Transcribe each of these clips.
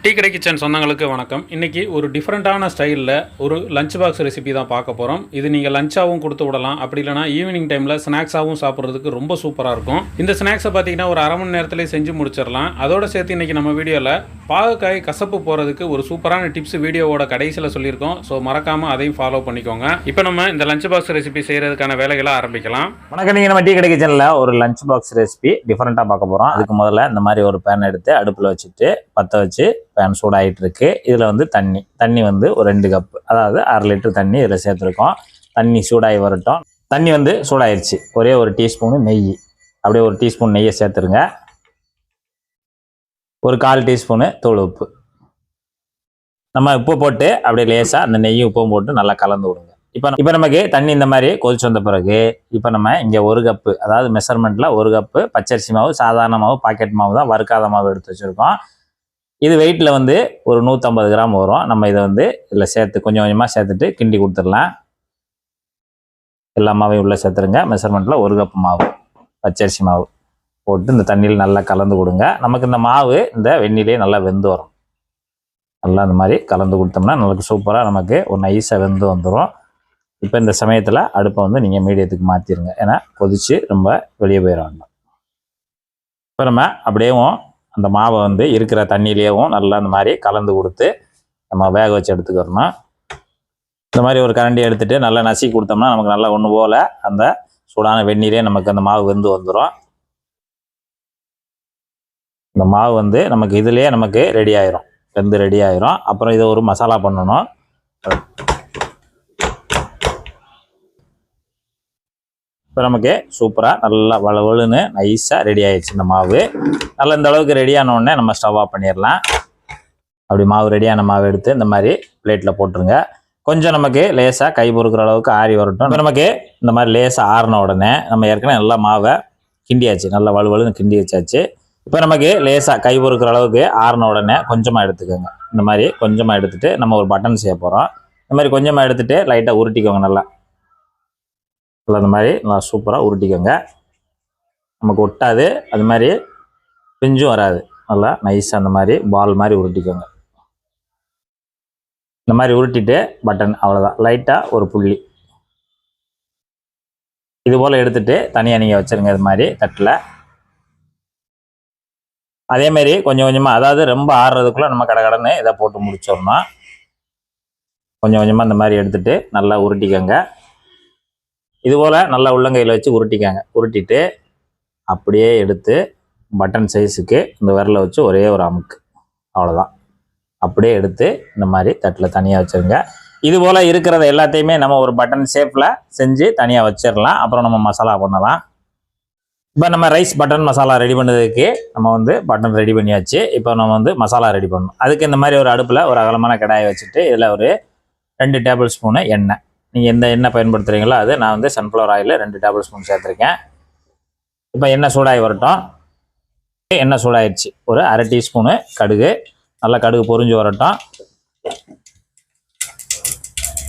Tea கடை kitchen சொந்தங்களுக்கு வணக்கம். இன்றைக்கி ஒரு டிஃப்ரெண்ட்டான ஸ்டைலில் ஒரு லஞ்ச் பாக்ஸ் ரெசிபி தான் பார்க்க போகிறோம். இது நீங்கள் லஞ்சாகவும் கொடுத்து விடலாம், அப்படி இல்லைனா ஈவினிங் டைமில் ஸ்நாக்ஸாகவும் சாப்பிட்றதுக்கு ரொம்ப சூப்பராக இருக்கும். இந்த ஸ்நாக்ஸை பார்த்தீங்கன்னா ஒரு அரை மணி நேரத்துலேயே செஞ்சு முடிச்சிடலாம். அதோடு சேர்த்து இன்றைக்கி நம்ம வீடியோவில் பாகக்காய் கசப்பு போகிறதுக்கு ஒரு சூப்பரான டிப்ஸ் வீடியோவோட கடைசியில் சொல்லியிருக்கோம். ஸோ மறக்காமல் அதையும் ஃபாலோ பண்ணிக்கோங்க. இப்போ நம்ம இந்த லஞ்ச் பாக்ஸ் ரெசிபி செய்கிறதுக்கான வேலைகளை ஆரம்பிக்கலாம். வணக்கம். நீங்கள் நம்ம டீ கடை கிச்சனில் ஒரு லஞ்ச் பாக்ஸ் ரெசிபி டிஃப்ரெண்ட்டாக பார்க்க போகிறோம். அதுக்கு முதல்ல இந்த மாதிரி ஒரு பேன் எடுத்து அடுப்பில் வச்சுட்டு பற்ற வச்சு பேன் சூடாகிட்டு இருக்கு. இதில் வந்து தண்ணி வந்து ஒரு 2 கப், அதாவது 1/2 லிட்டர் தண்ணி இதில் சேர்த்துருக்கோம். தண்ணி சூடாகி வரட்டும். தண்ணி வந்து சூடாயிருச்சு. ஒரே ஒரு டீஸ்பூனு நெய், அப்படியே ஒரு டீஸ்பூன் நெய்யை சேர்த்துருங்க. ஒரு 1/4 டீஸ்பூனு தூள் உப்பு. நம்ம உப்பு போட்டு அப்படியே லேசாக அந்த நெய்யும் உப்பும் போட்டு நல்லா கலந்து விடுங்க. இப்போ நமக்கு தண்ணி இந்த மாதிரி கொதிச்சு வந்த பிறகு இப்போ நம்ம இங்கே 1 கப்பு, அதாவது மெஷர்மெண்ட்டில் 1 கப்பு பச்சரிசி மாவு, சாதாரண மாவு, பாக்கெட் மாவு தான், வறுக்காத மாவு எடுத்து வச்சுருக்கோம். இது வெயிட்டில் வந்து ஒரு 150 கிராம் வரும். நம்ம இதை வந்து இதில் சேர்த்து கொஞ்சம் கொஞ்சமாக சேர்த்துட்டு கிண்டி கொடுத்துடலாம். எல்லா மாவையும் உள்ளே சேர்த்துருங்க. மெஷர்மெண்ட்டில் 1 கப் மாவு பச்சரிசி மாவு போட்டு இந்த தண்ணியில் நல்லா கலந்து கொடுங்க. நமக்கு இந்த மாவு இந்த வெந்நிலே நல்லா வெந்து வரும். நல்லா இந்த மாதிரி கலந்து கொடுத்தோம்னா நமக்கு சூப்பராக நமக்கு ஒரு நைஸாக வெந்து வந்துடும். இப்போ இந்த சமயத்தில் அடுப்பை வந்து நீங்கள் மீடியத்துக்கு மாற்றிடுங்க. ஏன்னா கொதித்து ரொம்ப வெளியே போயிட வேண்டாம். இப்போ நம்ம அப்படியேவும் அந்த மாவை வந்து இருக்கிற தண்ணியிலேயும் நல்லா இந்த மாதிரி கலந்து கொடுத்து நம்ம வேக வச்சு எடுத்துக்கிறோம். இந்த மாதிரி ஒரு கரண்டி எடுத்துகிட்டு நல்லா நசுக்கி கொடுத்தோம்னா நமக்கு நல்லா ஒன்று போல் அந்த சூடான வெந்நீரே நமக்கு அந்த மாவு வெந்து வந்துடும். இந்த மாவு வந்து நமக்கு இதுலேயே நமக்கு ரெடி ஆயிரும், வெந்து ரெடி ஆயிரும். அப்புறம் இதை ஒரு மசாலா பண்ணணும். இப்போ நமக்கு சூப்பராக நல்லா வலுன்னு நைஸாக ரெடி ஆகிடுச்சு. இந்த மாவு நல்லா இந்த அளவுக்கு ரெடியானோடனே நம்ம ஸ்டவ் ஆஃப் பண்ணிடலாம். அப்படி மாவு ரெடியான மாவு எடுத்து இந்த மாதிரி பிளேட்டில் போட்டுருங்க. கொஞ்சம் நமக்கு லேசாக கை பொறுக்கிற அளவுக்கு ஆறி வரட்டும். இப்போ நமக்கு இந்த மாதிரி லேசாக ஆறின உடனே நம்ம ஏற்கனவே நல்லா மாவை கிண்டியாச்சு, நல்லா வலுன்னு கிண்டி வச்சாச்சு. இப்போ நமக்கு லேசாக கை பொறுக்கிற அளவுக்கு ஆறின உடனே கொஞ்சமாக எடுத்துக்கோங்க. இந்த மாதிரி கொஞ்சமாக எடுத்துகிட்டு நம்ம ஒரு பட்டன் செய்ய போகிறோம். இந்த மாதிரி கொஞ்சமாக எடுத்துகிட்டு லைட்டாக உருட்டிக்கோங்க. நல்லா அந்த மாதிரி நல்லா சூப்பராக உருட்டிக்கோங்க. நமக்கு ஒட்டாது, அது மாதிரி பிஞ்சும் வராது. நல்லா நைஸாக அந்த மாதிரி பால் மாதிரி உருட்டிக்கோங்க. இந்த மாதிரி உருட்டிட்டு பட்டன், அவ்வளோதான். லைட்டாக ஒரு புள்ளி இது போல் எடுத்துகிட்டு தனியாக நீங்கள் வச்சுருங்க. இது மாதிரி தட்டில் அதேமாரி கொஞ்சம் கொஞ்சமாக, அதாவது ரொம்ப ஆறுறதுக்குள்ளே நம்ம கடன்னு இதை போட்டு முடிச்சிடணும். கொஞ்சம் கொஞ்சமாக இந்த மாதிரி எடுத்துகிட்டு நல்லா உருட்டிக்கோங்க. இதுபோல் நல்லா உள்ளங்கையில் வச்சு உருட்டிக்காங்க. உருட்டிட்டு அப்படியே எடுத்து பட்டன் சைஸுக்கு இந்த விரலை வச்சு ஒரே ஒரு அமுக்கு, அவ்வளோதான். அப்படியே எடுத்து இந்த மாதிரி தட்டில் தனியாக வச்சுருங்க. இதுபோல் இருக்கிறத எல்லாத்தையுமே நம்ம ஒரு பட்டன் ஷேப்பில் செஞ்சு தனியாக வச்சிடலாம். அப்புறம் நம்ம மசாலா பண்ணலாம். இப்போ நம்ம ரைஸ் பட்டன் மசாலா ரெடி பண்ணதுக்கு நம்ம வந்து பட்டன் ரெடி பண்ணியாச்சு. இப்போ நம்ம வந்து மசாலா ரெடி பண்ணணும். அதுக்கு இந்த மாதிரி ஒரு அடுப்பில் ஒரு அகலமான கடாயை வச்சுட்டு இதில் ஒரு 2 டேபிள் ஸ்பூனு எண்ணெய், நீங்கள் எந்த எண்ணெய் பயன்படுத்துகிறீங்களோ அது, நான் வந்து சன்ஃப்ளவர் ஆயில் 2 டேபிள் ஸ்பூன் சேர்த்துருக்கேன். இப்போ எண்ணெய் சூடாகி வரட்டும். எண்ணெய் சூடாகிடுச்சு. ஒரு 1/2 டீஸ்பூனு கடுகு, நல்லா கடுகு பொரிஞ்சு வரட்டும்.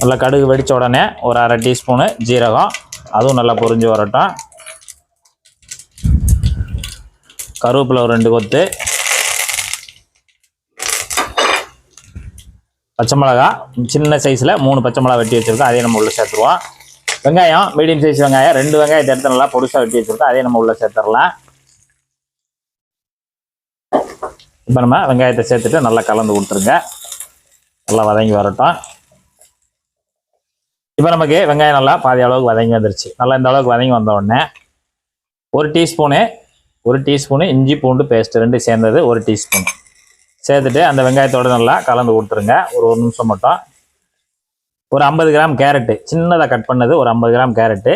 நல்லா கடுகு வெடித்த உடனே ஒரு 1/2 டீஸ்பூனு ஜீரகம், அதுவும் நல்லா பொரிஞ்சு வரட்டும். கருவேப்பிலை ஒரு 2 கொத்து, பச்சை மிளகா சின்ன சைஸில் 3 பச்சை மிளகா வெட்டி வச்சுருக்கோம், அதையும் நம்ம உள்ளே சேர்த்துருவோம். வெங்காயம் மீடியம் சைஸ் வெங்காயம் 2 வெங்காயத்தை எடுத்து நல்லா பொடிசாக வெட்டி வச்சுருக்கோம், அதையும் நம்ம உள்ளே சேர்த்துடலாம். இப்போ நம்ம வெங்காயத்தை சேர்த்துட்டு நல்லா கலந்து கொடுத்துருங்க. நல்லா வதங்கி வரட்டும். இப்போ நமக்கு வெங்காயம் நல்லா பாதி அளவுக்கு வதங்கி வந்துருச்சு. நல்லா இந்த அளவுக்கு வதங்கி வந்த உடனே ஒரு டீஸ்பூனு இஞ்சி பூண்டு பேஸ்ட்டு 2 சேர்ந்தது 1 டீஸ்பூன் சேர்த்துட்டு அந்த வெங்காயத்தோடு நல்லா கலந்து கொடுத்துருங்க. ஒரு நிமிஷம் மட்டும். ஒரு 50 கிராம் கேரட்டு சின்னதாக கட் பண்ணது, ஒரு 50 கிராம் கேரட்டு,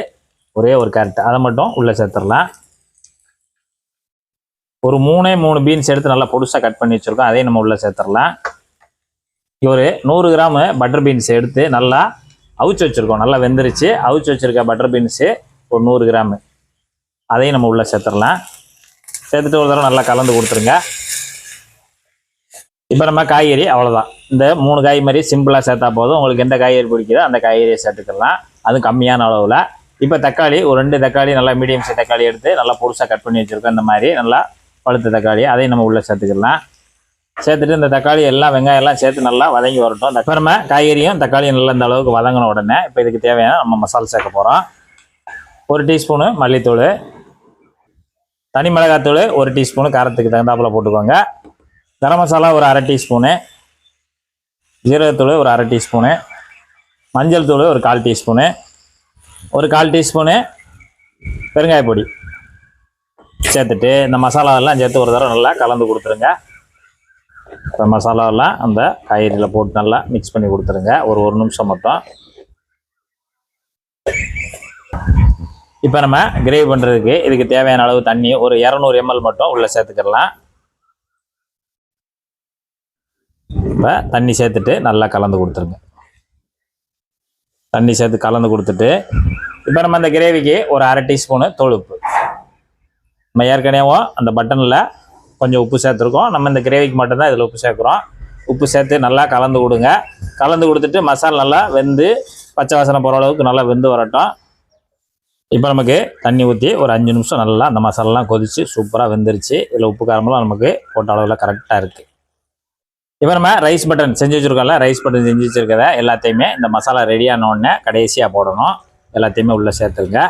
ஒரே ஒரு கேரட்டு, அதை மட்டும் உள்ளே சேர்த்துடலாம். ஒரு 3 பீன்ஸ் எடுத்து நல்லா பொடிசாக கட் பண்ணி வச்சுருக்கோம், அதையும் நம்ம உள்ளே சேர்த்துடலாம். ஒரு 100 கிராம் பட்டர் பீன்ஸ் எடுத்து நல்லா அவிச்சு வச்சுருக்கோம், நல்லா வெந்துருச்சு. அவிச்சு வச்சுருக்க பட்டர் பீன்ஸு ஒரு 100 கிராமு, அதையும் நம்ம உள்ளே சேர்த்துடலாம். சேர்த்துட்டு ஒரு தடவை நல்லா கலந்து கொடுத்துருங்க. இப்போ நம்ம காய்கறி அவ்வளோதான். இந்த 3 காய் மாதிரி சிம்பிளாக சேர்த்தா போதும். உங்களுக்கு எந்த காய்கறி பிடிக்குதோ அந்த காய்கறியை சேர்த்துக்கலாம், அது கம்மியான அளவில். இப்போ தக்காளி ஒரு 2 தக்காளி நல்லா மீடியம் சைஸ் தக்காளி எடுத்து நல்லா பொருசாக கட் பண்ணி வச்சுருக்கோம். இந்த மாதிரி நல்லா பழுத்த தக்காளி, அதையும் நம்ம உள்ளே சேர்த்துக்கலாம். சேர்த்துட்டு இந்த தக்காளி எல்லாம் வெங்காயம் எல்லாம் சேர்த்து நல்லா வதங்கி வரட்டும். அப்புறமா காய்கறியும் தக்காளியும் நல்லா இந்த அளவுக்கு வதங்கின உடனே இப்போ இதுக்கு தேவையான நம்ம மசாலா சேர்க்க போகிறோம். 1 டீஸ்பூனு மல்லித்தூள், தனி மிளகாத்தூள் 1 டீஸ்பூனு காரத்துக்கு தகுந்தாப்பில் போட்டுக்கோங்க. கரம் மசாலா ஒரு 1/2 டீஸ்பூனு, ஜீரகத்தூள் ஒரு 1/2 டீஸ்பூனு, மஞ்சள் தூள் ஒரு 1/4 டீஸ்பூனு, ஒரு 1/4 டீஸ்பூனு பெருங்காய பொடி சேர்த்துட்டு இந்த மசாலாவெல்லாம் சேர்த்து ஒரு தடவை நல்லா கலந்து கொடுத்துருங்க. இப்போ மசாலாவெல்லாம் அந்த காய்கறியில் போட்டு நல்லா மிக்ஸ் பண்ணி கொடுத்துருங்க ஒரு 1 நிமிஷம் மட்டும். இப்போ நம்ம கிரேவி பண்ணுறதுக்கு இதுக்கு தேவையான அளவு தண்ணி ஒரு 200 ml மட்டும் உள்ளே சேர்த்துக்கிடலாம். இப்போ தண்ணி சேர்த்துட்டு நல்லா கலந்து கொடுத்துருங்க. தண்ணி சேர்த்து கலந்து கொடுத்துட்டு இப்போ நம்ம அந்த கிரேவிக்கு ஒரு 1/2 டீஸ்பூனு தூள் உப்பு, நம்ம ஏற்கனவே அந்த பட்டனில் கொஞ்சம் உப்பு சேர்த்துருக்கோம். நம்ம இந்த கிரேவிக்கு மட்டும்தான் இதில் உப்பு சேர்க்குறோம். உப்பு சேர்த்து நல்லா கலந்து கொடுங்க. கலந்து கொடுத்துட்டு மசாலா நல்லா வெந்து பச்சை வாசனை போகிற அளவுக்கு நல்லா வெந்து வரட்டும். இப்போ நமக்கு தண்ணி ஊற்றி ஒரு 5 நிமிஷம் நல்லா அந்த மசாலாலாம் கொதித்து சூப்பராக வெந்துருச்சு. இதில் உப்பு காரமெல்லாம் நமக்கு போட்ட அளவில் கரெக்டாக இருக்குது. இப்போ நம்ம ரைஸ் பட்டன் செஞ்சு வச்சுருக்கோம்ல, ரைஸ் பட்டன் செஞ்சு வச்சுருக்கத எல்லாத்தையுமே இந்த மசாலா ரெடியான உடனே கடைசியாக போடணும். எல்லாத்தையுமே உள்ளே சேர்த்துருங்க.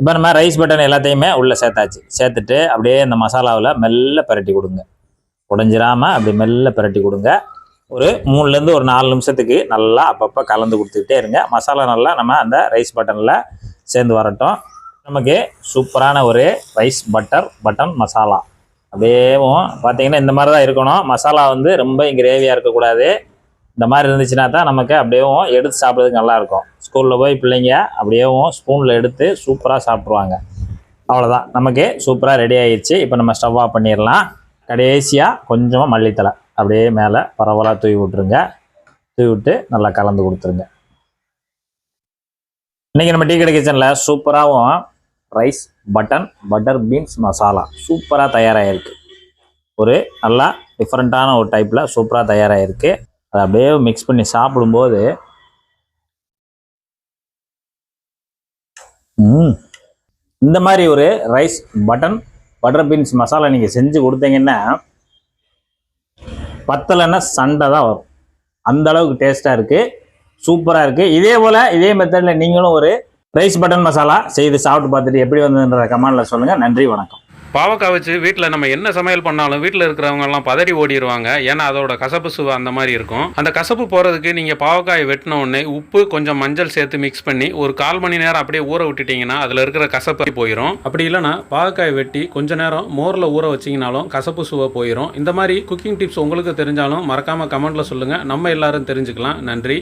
இப்போ நம்ம ரைஸ் பட்டன் எல்லாத்தையுமே உள்ளே சேர்த்தாச்சு. சேர்த்துட்டு அப்படியே இந்த மசாலாவில் மெல்ல பிரட்டி கொடுங்க. உடைஞ்சிராமல் அப்படி மெல்ல பிரட்டி கொடுங்க. ஒரு 3லேருந்து ஒரு 4 நிமிஷத்துக்கு நல்லா அப்பப்போ கலந்து கொடுத்துக்கிட்டே இருங்க. மசாலா நல்லா நம்ம அந்த ரைஸ் பட்டனில் சேர்ந்து வரட்டும். நமக்கு சூப்பரான ஒரு ரைஸ் பட்டன் மசாலா அப்படியேவும் பார்த்தீங்கன்னா இந்த மாதிரி தான் இருக்கணும். மசாலா வந்து ரொம்ப கிரேவியாக இருக்கக்கூடாது. இந்த மாதிரி இருந்துச்சுன்னா தான் நமக்கு அப்படியேவும் எடுத்து சாப்பிட்றதுக்கு நல்லாயிருக்கும். ஸ்கூலில் போய் பிள்ளைங்க அப்படியேவும் ஸ்பூனில் எடுத்து சூப்பராக சாப்பிட்ருவாங்க. அவ்வளோதான், நமக்கு சூப்பராக ரெடி ஆகிடுச்சு. இப்போ நம்ம ஸ்டவ் ஆஃப் பண்ணிடலாம். கடைசியாக கொஞ்சமாக மல்லித்தலை அப்படியே மேலே பரவலாக தூவி விட்டுருங்க. தூவி விட்டு நல்லா கலந்து கொடுத்துருங்க. இன்றைக்கி நம்ம டீ கடை கிச்சனில் சூப்பராகவும் ரைஸ் பட்டர் பீன்ஸ் மசாலா சூப்பராக தயாராகிருக்கு. ஒரு நல்லா டிஃப்ரெண்ட்டான ஒரு டைப்பில் சூப்பராக தயாராகிருக்கு. அதை அப்படியே மிக்ஸ் பண்ணி சாப்பிடும்போது இந்த மாதிரி ஒரு ரைஸ் பட்டர் பீன்ஸ் மசாலா நீங்கள் செஞ்சு கொடுத்தீங்கன்னா பத்தலைன்னா சண்டை தான் வரும். அந்த அளவுக்கு டேஸ்ட்டாக இருக்குது, சூப்பராக இருக்குது. இதே போல் இதே மெத்தடில் நீங்களும் ஒரு ரைஸ் பட்டன் மசாலா செய்து சாப்பிட்டு பார்த்துட்டு எப்படி வந்ததுன்ற கமெண்டில் சொல்லுங்கள். நன்றி, வணக்கம். பாவக்காய் வச்சு வீட்டில் நம்ம என்ன சமையல் பண்ணாலும் வீட்டில் இருக்கிறவங்கெல்லாம் பதறி ஓடிடுவாங்க. ஏன்னா அதோட கசப்பு சுவை அந்த மாதிரி இருக்கும். அந்த கசப்பு போகிறதுக்கு நீங்கள் பாவக்காயை வெட்டின உடனே உப்பு கொஞ்சம் மஞ்சள் சேர்த்து மிக்ஸ் பண்ணி ஒரு 1/4 மணி நேரம் அப்படியே ஊற விட்டுட்டிங்கன்னா அதில் இருக்கிற கசப்பு போயிடும். அப்படி இல்லைனா பாவக்காயை வெட்டி கொஞ்ச நேரம் மோரில் ஊற வச்சிங்கனாலும் கசப்பு சுவை போயிடும். இந்த மாதிரி குக்கிங் டிப்ஸ் உங்களுக்கு தெரிஞ்சாலும் மறக்காமல் கமெண்ட்டில் சொல்லுங்கள். நம்ம எல்லாரும் தெரிஞ்சுக்கலாம். நன்றி.